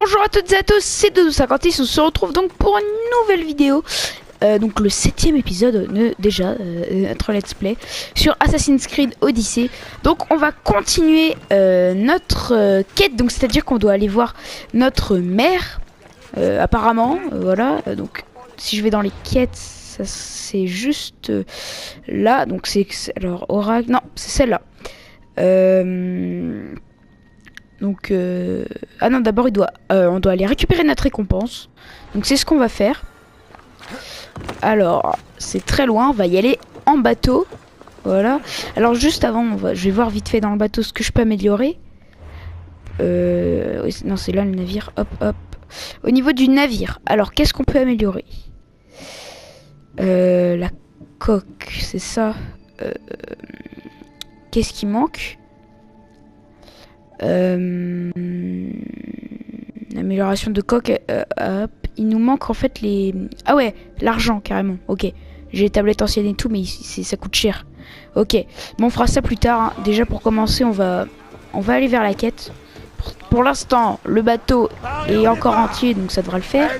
Bonjour à toutes et à tous, c'est Doudou56, on se retrouve donc pour une nouvelle vidéo. Donc le 7ème épisode, notre let's play sur Assassin's Creed Odyssey. Donc on va continuer notre quête, donc c'est à dire qu'on doit aller voir notre mère, apparemment, voilà. Donc si je vais dans les quêtes, ça c'est juste là, donc c'est alors Oracle, non c'est celle-là. Donc ah non, d'abord on doit aller récupérer notre récompense. Donc c'est ce qu'on va faire. Alors c'est très loin, on va y aller en bateau. Voilà. Alors juste avant, je vais voir vite fait dans le bateau ce que je peux améliorer. Non, c'est là le navire. Hop hop. Au niveau du navire, alors qu'est-ce qu'on peut améliorer? La coque, c'est ça. Qu'est-ce qui manque? Amélioration de coque. Hop. Il nous manque en fait les... Ah ouais, l'argent carrément. Ok. J'ai les tablettes anciennes et tout, mais ça coûte cher. Ok. Bon, on fera ça plus tard. Hein. Déjà pour commencer, on va aller vers la quête. Pour l'instant, le bateau est encore entier, donc ça devra le faire.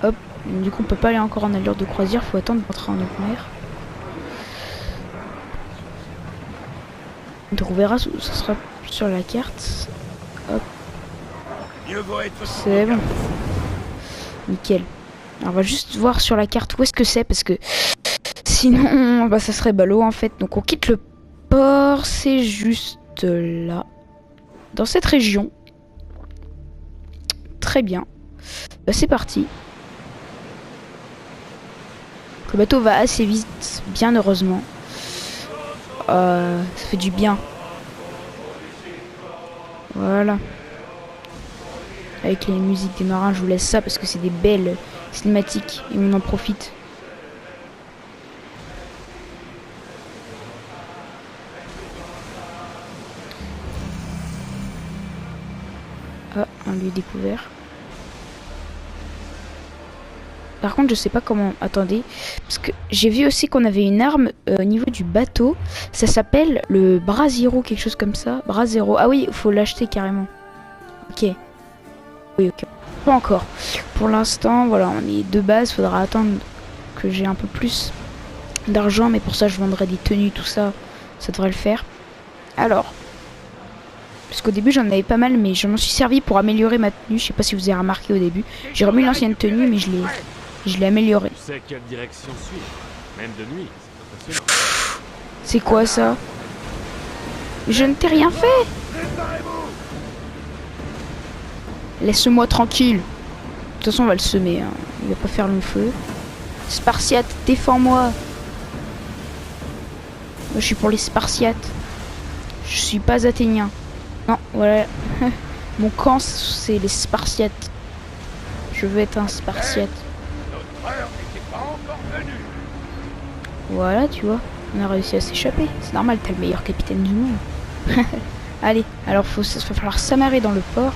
Hop. Du coup, on peut pas aller encore en allure de croisière. Faut attendre d'entrer en haute mer. Donc on verra, ça sera sur la carte. Hop. C'est bon. Nickel. Alors on va juste voir sur la carte où est-ce que c'est, parce que sinon bah, ça serait ballot en fait. Donc on quitte le port, c'est juste là. Dans cette région. Très bien. Bah, c'est parti. Le bateau va assez vite, bien heureusement. Ça fait du bien. Voilà. Avec les musiques des marins, je vous laisse ça parce que c'est des belles cinématiques et on en profite. Ah, un lieu découvert. Par contre, je sais pas comment... Attendez. Parce que j'ai vu aussi qu'on avait une arme au niveau du bateau. Ça s'appelle le Brasero, quelque chose comme ça. Brasero. Ah oui, il faut l'acheter carrément. Ok. Oui, ok. Pas encore. Pour l'instant, voilà, on est de base. Faudra attendre que j'ai un peu plus d'argent. Mais pour ça, je vendrai des tenues, tout ça. Ça devrait le faire. Alors. Parce qu'au début, j'en avais pas mal. Mais je m'en suis servi pour améliorer ma tenue. Je sais pas si vous avez remarqué au début. J'ai remis l'ancienne tenue, mais je l'ai améliorée. Tu sais quelle direction suivre, même de nuit, c'est impressionnant. C'est quoi ça? Je ne t'ai rien fait. Laisse-moi tranquille. De toute façon, on va le semer. Hein. Il va pas faire long feu. Spartiate, défends-moi. Moi, je suis pour les Spartiates. Je suis pas athénien. Non, voilà. Mon camp, c'est les Spartiates. Je veux être un Spartiate. Voilà, tu vois. On a réussi à s'échapper. C'est normal, t'es le meilleur capitaine du monde. Allez, alors va falloir s'amarrer dans le port.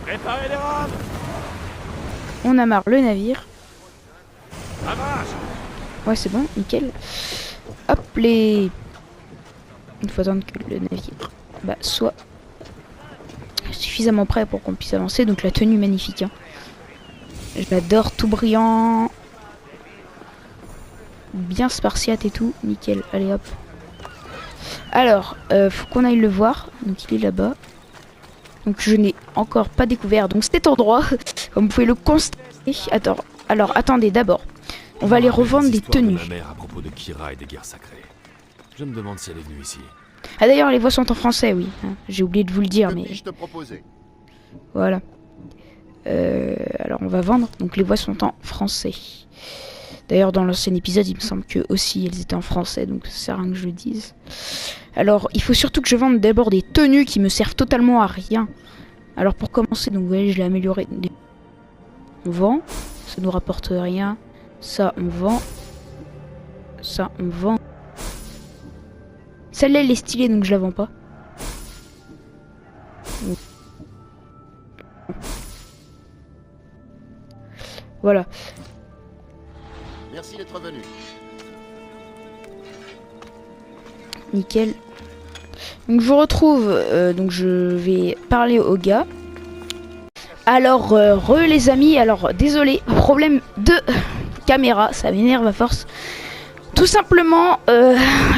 Préparez les rames. On amarre le navire. Amarrage. Ouais, c'est bon, nickel. Hop, les... Il faut attendre que le navire soit suffisamment prêt pour qu'on puisse avancer. Donc la tenue magnifique. Hein. Je l'adore, tout brillant. Bien spartiate et tout. Nickel, allez hop. Alors, faut qu'on aille le voir. Donc il est là-bas. Donc je n'ai encore pas découvert donc cet endroit. Comme vous pouvez le constater. Alors attendez d'abord. On va aller revendre des tenues. De ma mère à propos de Kyra et des guerres sacrées. Je me demande si elle est venue ici. Ah d'ailleurs les voix sont en français, oui. Hein, j'ai oublié de vous le dire, mais... Voilà. Alors on va vendre. Donc les voix sont en français. D'ailleurs dans l'ancien épisode il me semble que aussi elles étaient en français. Donc ça sert à rien que je le dise. Alors il faut surtout que je vende d'abord des tenues qui me servent totalement à rien. Alors pour commencer, donc vous voyez je l'ai amélioré. On vend. Ça nous rapporte rien. Ça on vend. Ça on vend. Celle-là elle est stylée donc je la vends pas. Voilà. Merci d'être venu. nickel. Donc je vous retrouve, donc je vais parler au gars. Alors, les amis, alors désolé, problème de caméra, ça m'énerve à force. Tout simplement,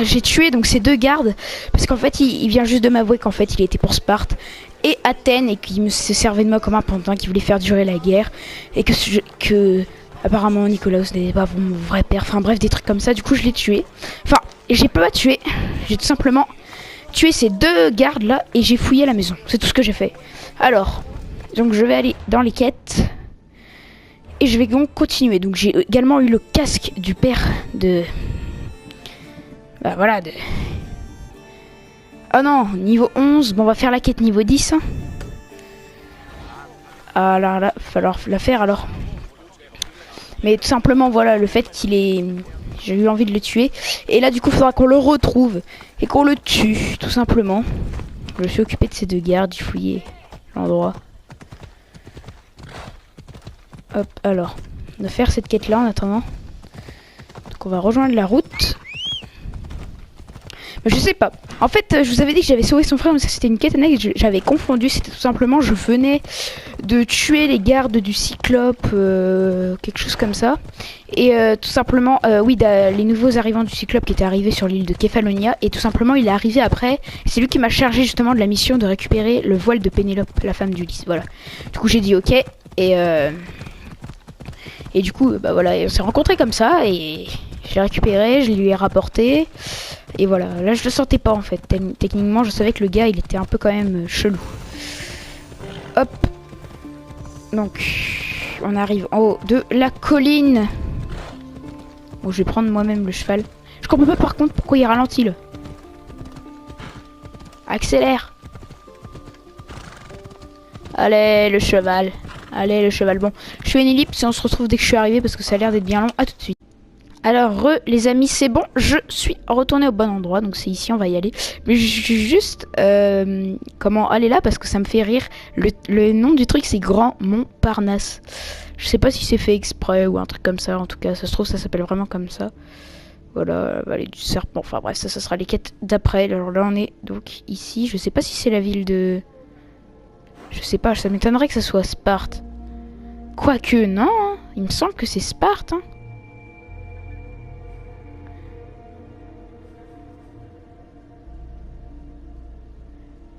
j'ai tué donc ces deux gardes, parce qu'en fait il vient juste de m'avouer qu'en fait il était pour Sparte et Athènes, et qu'il se servait de moi comme un pantin, qui voulait faire durer la guerre, et que apparemment Nicolaos n'était pas mon vrai père, enfin bref, des trucs comme ça. Du coup je l'ai tué, enfin j'ai pas tué, j'ai tout simplement tué ces deux gardes là et j'ai fouillé la maison, c'est tout ce que j'ai fait. Alors, donc je vais aller dans les quêtes et je vais donc continuer. Donc j'ai également eu le casque du père de... Bah voilà, de... Oh non, niveau 11, bon on va faire la quête niveau 10. Hein. Ah là, là, falloir la faire alors. Mais tout simplement voilà, le fait qu'il est... J'ai eu envie de le tuer. Et là du coup il faudra qu'on le retrouve et qu'on le tue, tout simplement. Je me suis occupé de ces deux gardes, j'ai fouillé l'endroit. Hop, alors, on va faire cette quête là en attendant. Donc on va rejoindre la route. Mais je sais pas. En fait, je vous avais dit que j'avais sauvé son frère, mais ça c'était une quête annexe, j'avais confondu. C'était tout simplement, je venais de tuer les gardes du Cyclope, quelque chose comme ça. Et tout simplement, oui, les nouveaux arrivants du Cyclope qui étaient arrivés sur l'île de Kefalonia. Et tout simplement, il est arrivé après. C'est lui qui m'a chargé justement de la mission de récupérer le voile de Pénélope, la femme d'Ulysse. Voilà. Du coup, j'ai dit ok. Et du coup, bah voilà, on s'est rencontrés comme ça. Et j'ai récupéré, je lui ai rapporté. Et voilà, là je le sentais pas en fait. Techniquement, je savais que le gars il était un peu quand même chelou. Hop. Donc, on arrive en haut de la colline. Bon, je vais prendre moi-même le cheval. Je comprends pas par contre pourquoi il ralentit là. Accélère. Allez, le cheval. Allez, le cheval. Bon, je fais une ellipse et on se retrouve dès que je suis arrivé parce que ça a l'air d'être bien long. À tout de suite. Alors, les amis, c'est bon, je suis retourné au bon endroit, donc c'est ici, on va y aller. Mais juste, comment aller là, parce que ça me fait rire. Le nom du truc, c'est Grand Montparnasse. Je sais pas si c'est fait exprès ou un truc comme ça, en tout cas, ça se trouve, ça s'appelle vraiment comme ça. Voilà, vallée du serpent, enfin bref, ça sera les quêtes d'après. Alors là, on est donc ici, je sais pas si c'est la ville de... Je sais pas, ça m'étonnerait que ça soit Sparte. Quoique, non, hein, il me semble que c'est Sparte, hein.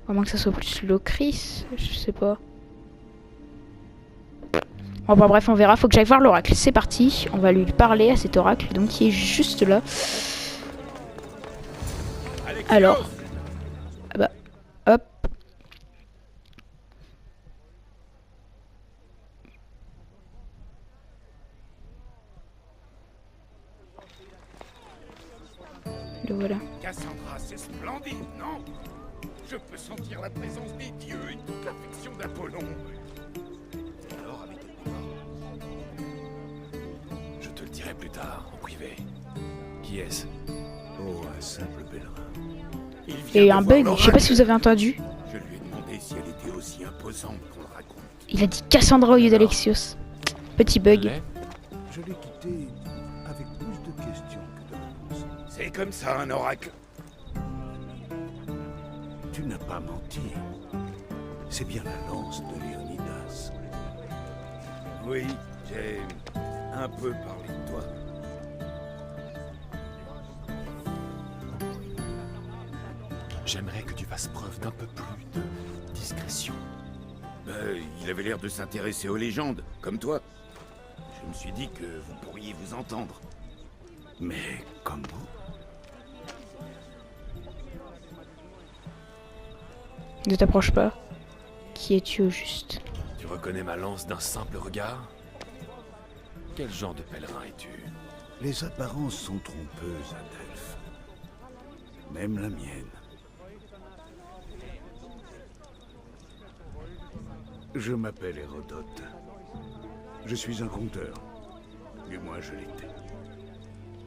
À moins que ça soit plus Locris, je sais pas. Bon, bah, bref, on verra. Faut que j'aille voir l'oracle. C'est parti. On va lui parler à cet oracle, donc qui est juste là. Alors. Ah bah, hop. Le voilà. Cassandra, c'est splendide, non? Je peux sentir la présence des dieux et toute l'affection d'Apollon. Alors, avec je te le dirai plus tard, en privé. Qui est-ce? Oh, un simple pèlerin. Il Il y a eu un vient de voir bug, je sais pas si vous avez entendu. Je lui ai demandé si elle était aussi imposante qu'on le raconte. Il a dit Cassandra au lieu d'Alexios. Petit bug. Je l'ai quitté avec plus de questions que de réponses. C'est comme ça, un oracle. Tu n'as pas menti. C'est bien la lance de Léonidas. Oui, j'ai un peu parlé de toi. J'aimerais que tu fasses preuve d'un peu plus de discrétion. Il avait l'air de s'intéresser aux légendes, comme toi. Je me suis dit que vous pourriez vous entendre. Mais comment? Ne t'approche pas. Qui es-tu au juste? Tu reconnais ma lance d'un simple regard? Quel genre de pèlerin es-tu? Les apparences sont trompeuses à Delphes. Même la mienne. Je m'appelle Hérodote. Je suis un conteur. Du moins, je l'étais.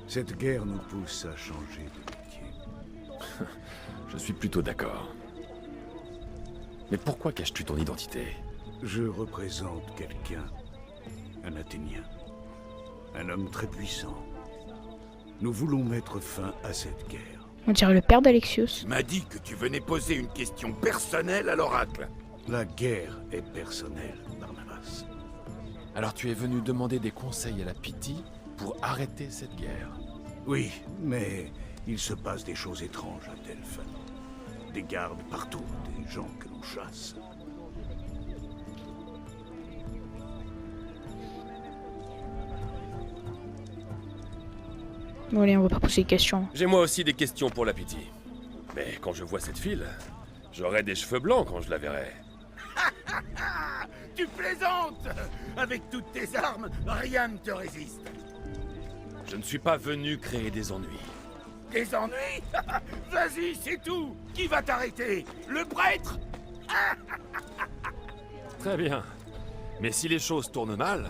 Cette guerre nous pousse à changer de métier. Je suis plutôt d'accord. Mais pourquoi caches-tu ton identité? Je représente quelqu'un. Un Athénien. Un homme très puissant. Nous voulons mettre fin à cette guerre. On dirait le père d'Alexios. Tu m'as dit que tu venais poser une question personnelle à l'oracle. La guerre est personnelle, Barnabas. Alors tu es venu demander des conseils à la Pythie pour arrêter cette guerre. Oui, mais il se passe des choses étranges à Delphes. Des gardes partout, des gens que l'on chasse. Bon allez, on va pas poser de questions. J'ai moi aussi des questions pour la Pythie. Mais quand je vois cette file, j'aurai des cheveux blancs quand je la verrai. Tu plaisantes! Avec toutes tes armes, rien ne te résiste. Je ne suis pas venu créer des ennuis. Des ennuis? Vas-y, c'est tout! Qui va t'arrêter? Le prêtre? Très bien. Mais si les choses tournent mal,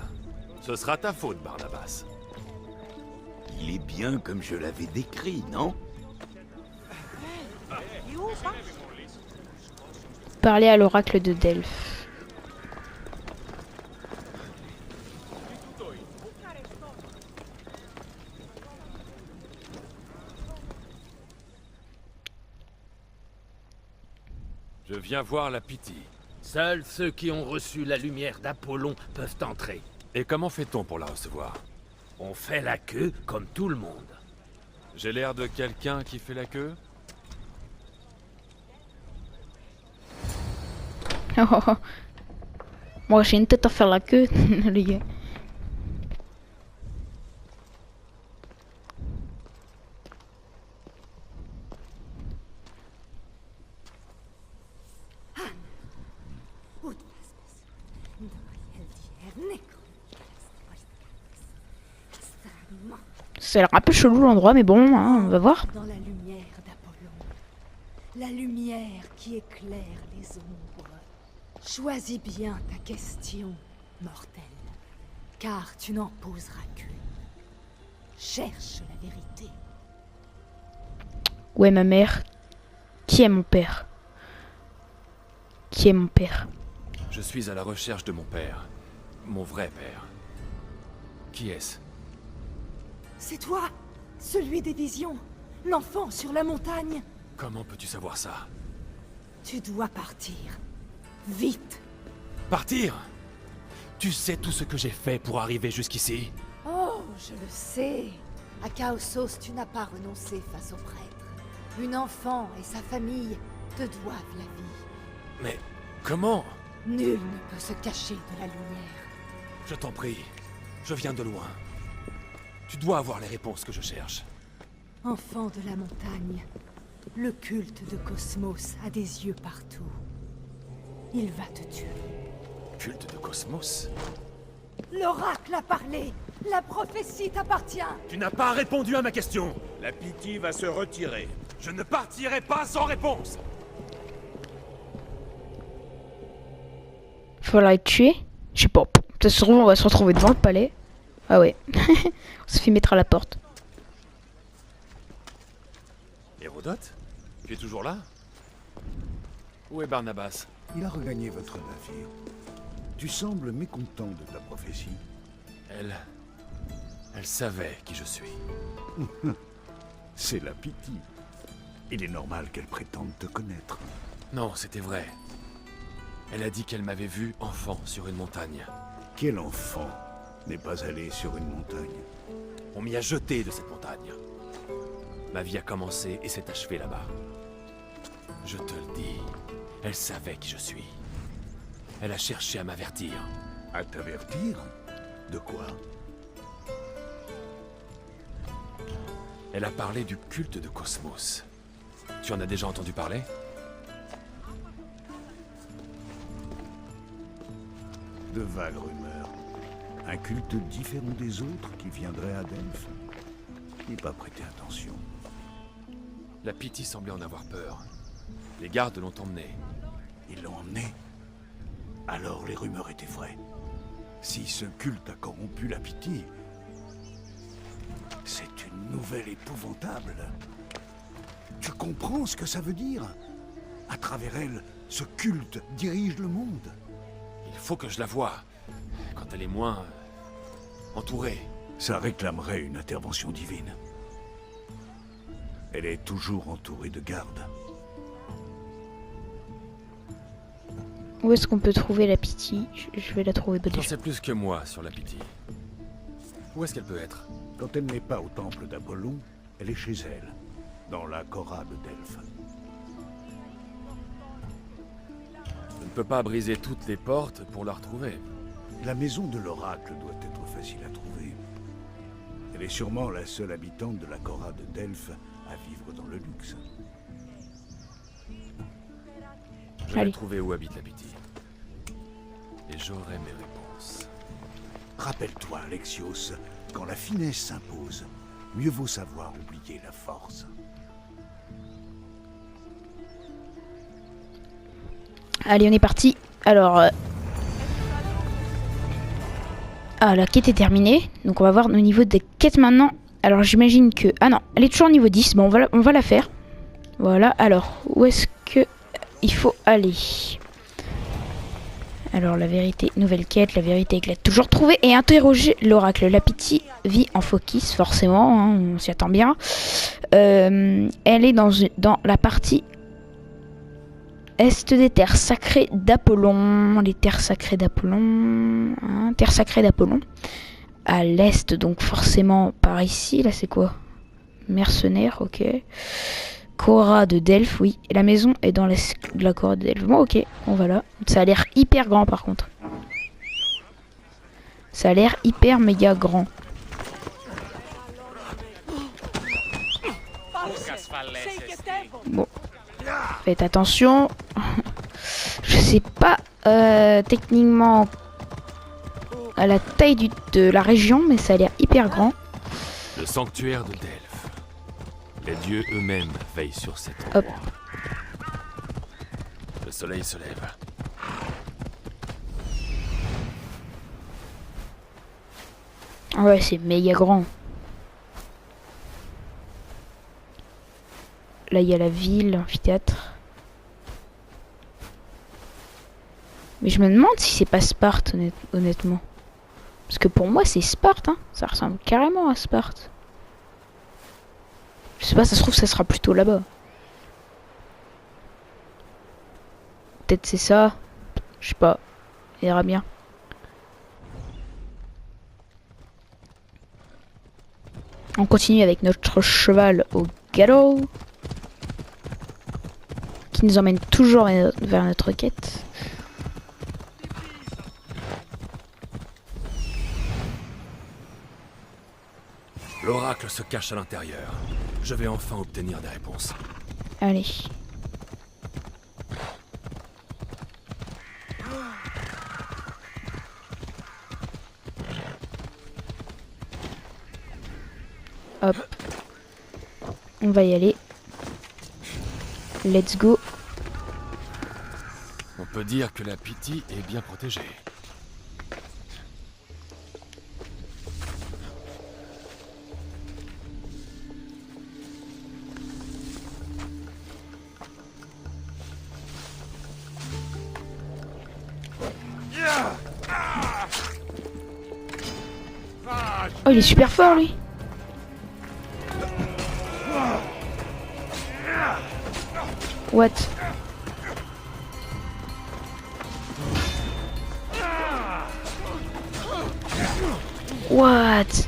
ce sera ta faute, Barnabas. Il est bien comme je l'avais décrit, non? Parler à l'oracle de Delphes. Je viens voir la Pythie. Seuls ceux qui ont reçu la lumière d'Apollon peuvent entrer. Et comment fait-on pour la recevoir? On fait la queue comme tout le monde. J'ai l'air de quelqu'un qui fait la queue? Moi j'ai une tête à faire la queue, les gars. Ça a l'air un peu chelou l'endroit, mais bon, hein, on va voir. Dans la lumière d'Apollon, la lumière qui éclaire les ombres. Choisis bien ta question, mortel, car tu n'en poseras qu'une. Cherche la vérité. Où est ma mère? Qui est mon père? Qui est mon père? Je suis à la recherche de mon père. Mon vrai père. Qui est-ce? C'est toi, celui des visions, l'enfant sur la montagne. Comment peux-tu savoir ça? Tu dois partir. Vite. Partir? Tu sais tout ce que j'ai fait pour arriver jusqu'ici? Oh, je le sais. À Chaosos, tu n'as pas renoncé face au prêtre. Une enfant et sa famille te doivent la vie. Mais comment? Nul ne peut se cacher de la lumière. Je t'en prie, je viens de loin. Tu dois avoir les réponses que je cherche. Enfant de la montagne, le culte de Cosmos a des yeux partout. Il va te tuer. Culte de Cosmos? L'oracle a parlé. La prophétie t'appartient. Tu n'as pas répondu à ma question. La Pythie va se retirer. Je ne partirai pas sans réponse. Faudra être tué? Je sais pas. Ça se trouve, on va se retrouver devant le palais. Ah ouais. On se fait mettre à la porte. Hérodote? Tu es toujours là? Où est Barnabas? Il a regagné votre navire. Tu sembles mécontent de ta prophétie. Elle savait qui je suis. C'est la Pythie. Il est normal qu'elle prétende te connaître. Non, c'était vrai. Elle a dit qu'elle m'avait vu enfant sur une montagne. Quel enfant n'est pas allé sur une montagne? On m'y a jeté de cette montagne. Ma vie a commencé et s'est achevée là-bas. Je te le dis, elle savait qui je suis. Elle a cherché à m'avertir. À t'avertir? De quoi? Elle a parlé du culte de Cosmos. Tu en as déjà entendu parler? De vagues rumeurs. Un culte différent des autres qui viendrait à Delphes? N'ai pas prêté attention. La Pythie semblait en avoir peur. Les gardes l'ont emmené. Ils l'ont emmené. Alors les rumeurs étaient vraies. Si ce culte a corrompu la Pythie, c'est une nouvelle épouvantable. Tu comprends ce que ça veut dire? À travers elle, ce culte dirige le monde. Il faut que je la voie. Quand elle est moins... entourée. Ça réclamerait une intervention divine. Elle est toujours entourée de gardes. Où est-ce qu'on peut trouver la Pity? Je vais la trouver T'en déjà. sais plus que moi sur la Pity. Où est-ce qu'elle peut être? Quand elle n'est pas au temple d'Apollon, elle est chez elle, dans la Cora de Delphes. Je ne peux pas briser toutes les portes pour la retrouver. La maison de l'oracle doit être facile à trouver. Elle est sûrement la seule habitante de la Cora de Delphes à vivre dans le luxe. Je vais Allez. trouver où habite la Pity. Et j'aurai mes réponses. Rappelle-toi, Alexios, quand la finesse s'impose, mieux vaut savoir oublier la force. Allez, on est parti. Alors... Ah, la quête est terminée. Donc on va voir au niveau des quêtes maintenant. Alors j'imagine que... Ah non, elle est toujours au niveau 10. Bon, on va la faire. Voilà, alors, où est-ce que il faut aller? Alors la vérité, nouvelle quête, la vérité éclate. Toujours trouver et interroger l'oracle. La Pity vit en Phokis, forcément, hein, on s'y attend bien. Elle est dans la partie est des terres sacrées d'Apollon. Les terres sacrées d'Apollon. Hein, terres sacrées d'Apollon. À l'est, donc forcément par ici. Là c'est quoi? Mercenaires, ok. Cora de Delphes, oui. Et la maison est dans la Cora de Delphes. Bon, ok, on va là. Ça a l'air hyper grand par contre. Ça a l'air hyper méga grand. Bon. Faites attention. Je sais pas techniquement à la taille de la région, mais ça a l'air hyper grand. Le sanctuaire de Delphes. Les dieux eux-mêmes veillent sur cet endroit. Hop. Le soleil se lève. Ah ouais, c'est méga grand. Là, il y a la ville, l'amphithéâtre. Mais je me demande si c'est pas Sparte, honnêtement. Parce que pour moi, c'est Sparte, hein. Ça ressemble carrément à Sparte. Je sais pas, ça se trouve, ça sera plutôt là-bas. Peut-être c'est ça. Je sais pas. On verra bien. On continue avec notre cheval au galop. Qui nous emmène toujours vers notre quête. L'oracle se cache à l'intérieur. Je vais enfin obtenir des réponses. Allez. Hop. On va y aller. Let's go. On peut dire que la Pity est bien protégée. Oh, il est super fort, lui. What? What?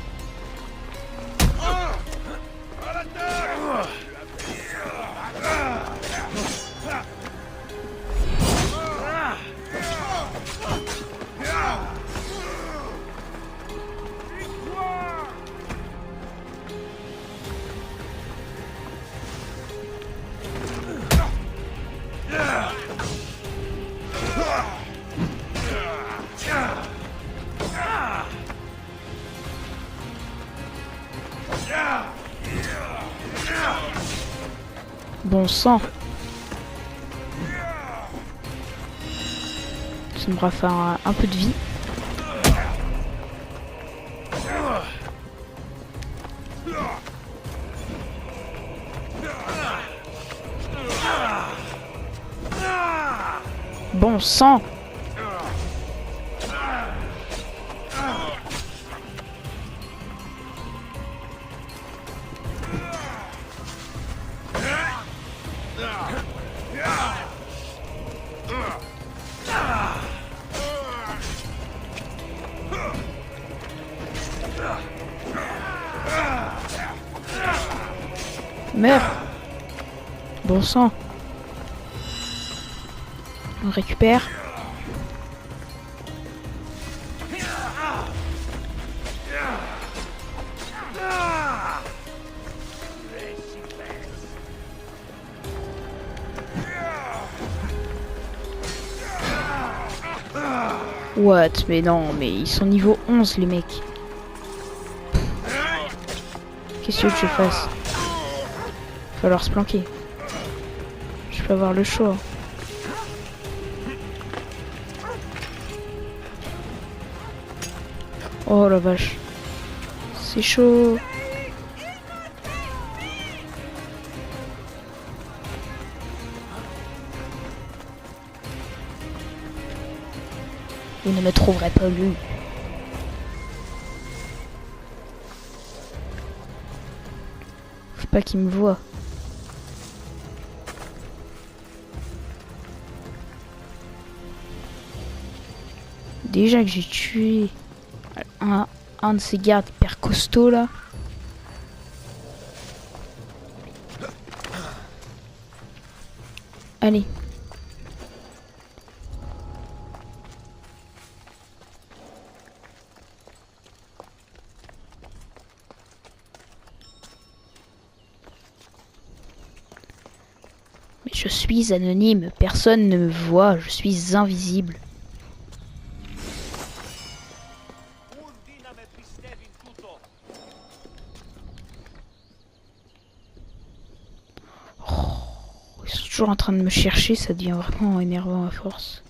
Bon sang. Ça me fera faire un peu de vie. Bon sang. Meurs. Bon sang. On récupère. What? Mais non, mais ils sont niveau 11 les mecs. Qu'est-ce que tu veux que je fasse? Va falloir se planquer. Je peux avoir le choix. Oh la vache. C'est chaud. Vous ne me trouverez pas lui. Faut pas qu'il me voie. Déjà que j'ai tué un de ces gardes hyper costauds là. Allez. Mais je suis anonyme, personne ne me voit, je suis invisible. Ils sont toujours en train de me chercher, ça devient vraiment énervant à force.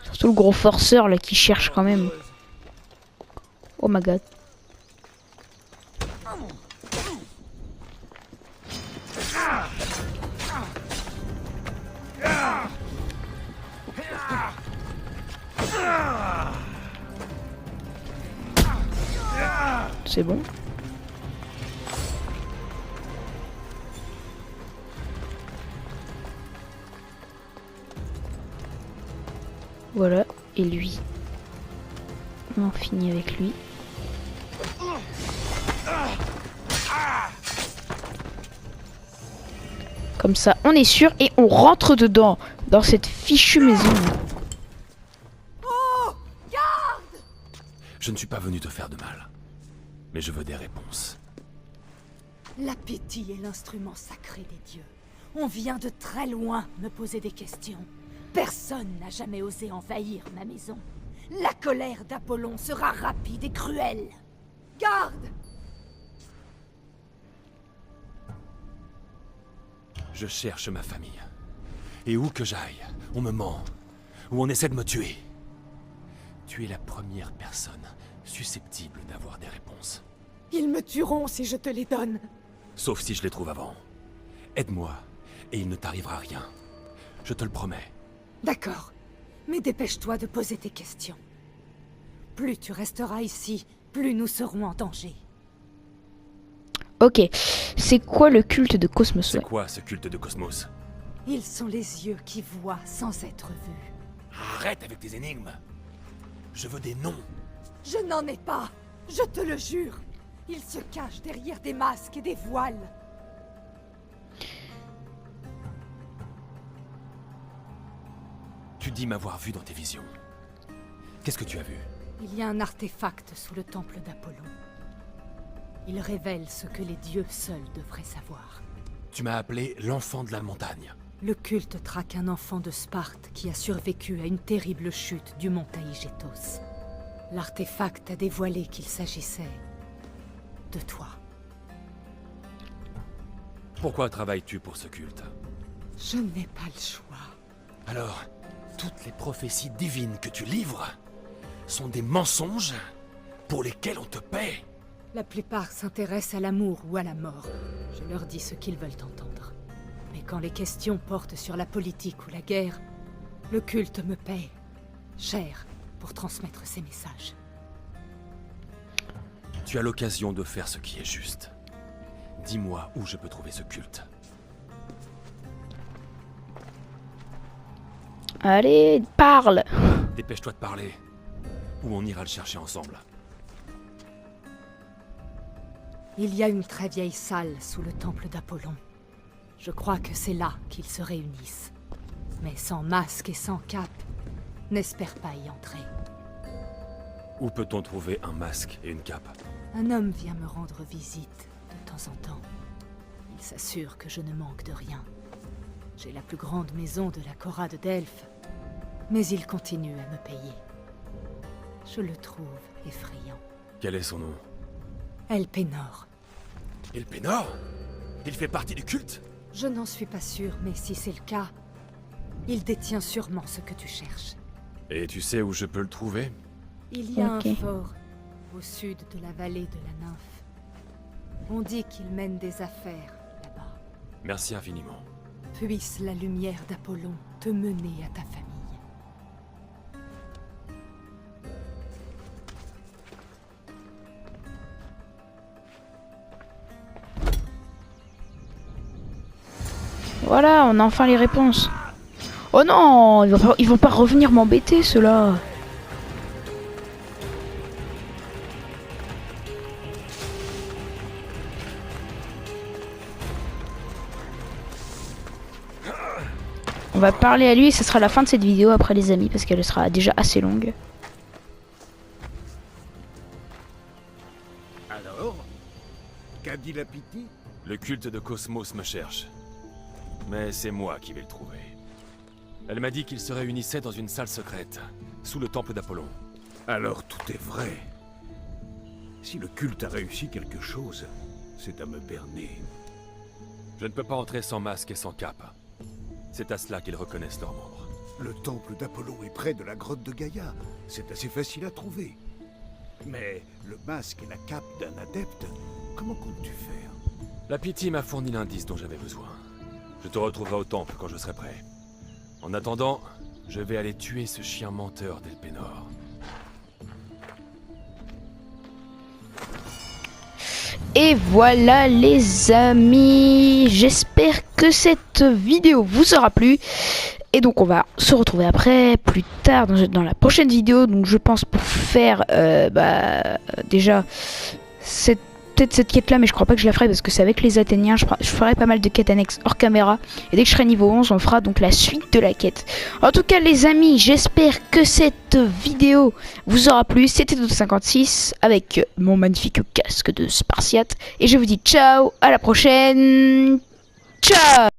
Surtout le gros forceur là qui cherche quand même. Oh my god. C'est bon. Voilà, et lui. On en finit avec lui. Comme ça, on est sûr et on rentre dedans, dans cette fichue maison. Oh, garde! Je ne suis pas venu te faire de mal. Mais je veux des réponses. L'appétit est l'instrument sacré des dieux. On vient de très loin me poser des questions. Personne n'a jamais osé envahir ma maison. La colère d'Apollon sera rapide et cruelle. Garde! Je cherche ma famille. Et où que j'aille, on me ment. Ou on essaie de me tuer. Tu es la première personne susceptible d'avoir des réponses. Ils me tueront si je te les donne. Sauf si je les trouve avant. Aide-moi, et il ne t'arrivera rien. Je te le promets. D'accord, mais dépêche-toi de poser tes questions. Plus tu resteras ici, plus nous serons en danger. Ok, c'est quoi le culte de Cosmos? C'est quoi ce culte de Cosmos? Ils sont les yeux qui voient sans être vus. Arrête avec tes énigmes. Je veux des noms. Je n'en ai pas, je te le jure. Ils se cachent derrière des masques et des voiles. Tu dis m'avoir vu dans tes visions. Qu'est-ce que tu as vu? Il y a un artefact sous le temple d'Apollon. Il révèle ce que les dieux seuls devraient savoir. Tu m'as appelé l'enfant de la montagne. Le culte traque un enfant de Sparte qui a survécu à une terrible chute du mont Taïgétos. L'artefact a dévoilé qu'il s'agissait de toi. Pourquoi travailles-tu pour ce culte? Je n'ai pas le choix. Alors, toutes les prophéties divines que tu livres sont des mensonges pour lesquels on te paie? La plupart s'intéressent à l'amour ou à la mort. Je leur dis ce qu'ils veulent entendre. Mais quand les questions portent sur la politique ou la guerre, le culte me paie cher pour transmettre ces messages. Tu as l'occasion de faire ce qui est juste. Dis-moi où je peux trouver ce culte. Allez, parle! Dépêche-toi de parler, ou on ira le chercher ensemble. Il y a une très vieille salle sous le temple d'Apollon. Je crois que c'est là qu'ils se réunissent. Mais sans masque et sans cape, n'espère pas y entrer. Où peut-on trouver un masque et une cape? Un homme vient me rendre visite de temps en temps. Il s'assure que je ne manque de rien. J'ai la plus grande maison de la Chorade d'Elfes, mais il continue à me payer. Je le trouve effrayant. Quel est son nom? Elpenor. Elpenor? Il fait partie du culte? Je n'en suis pas sûre, mais si c'est le cas, il détient sûrement ce que tu cherches. Et tu sais où je peux le trouver? Il y a Ok. un fort au sud de la vallée de la Nymphe. On dit qu'il mène des affaires là-bas. Merci infiniment. Puisse la lumière d'Apollon te mener à ta famille. Voilà, on a enfin les réponses. Oh non, ils vont pas revenir m'embêter, ceux-là. On va parler à lui et ce sera la fin de cette vidéo après les amis parce qu'elle sera déjà assez longue. Alors, qu'a dit la Pythie? Le culte de Cosmos me cherche. Mais c'est moi qui vais le trouver. Elle m'a dit qu'ils se réunissaient dans une salle secrète, sous le temple d'Apollon. Alors tout est vrai. Si le culte a réussi quelque chose, c'est à me berner. Je ne peux pas entrer sans masque et sans cape. C'est à cela qu'ils reconnaissent leurs membres. Le temple d'Apollon est près de la grotte de Gaïa. C'est assez facile à trouver. Mais le masque et la cape d'un adepte, comment comptes-tu faire? La Pythie m'a fourni l'indice dont j'avais besoin. Je te retrouverai au temple quand je serai prêt. En attendant, je vais aller tuer ce chien menteur d'Elpenor. Et voilà les amis, j'espère que cette vidéo vous aura plu. Et donc on va se retrouver après, plus tard dans la prochaine vidéo. Donc je pense pour faire déjà peut-être cette quête là, mais je crois pas que je la ferai parce que c'est avec les Athéniens. Je ferai pas mal de quêtes annexes hors caméra. Et dès que je serai niveau 11, on fera donc la suite de la quête. En tout cas les amis, j'espère que cette vidéo vous aura plu. C'était Dodo56 avec mon magnifique casque de Spartiate. Et je vous dis ciao, à la prochaine. Ciao.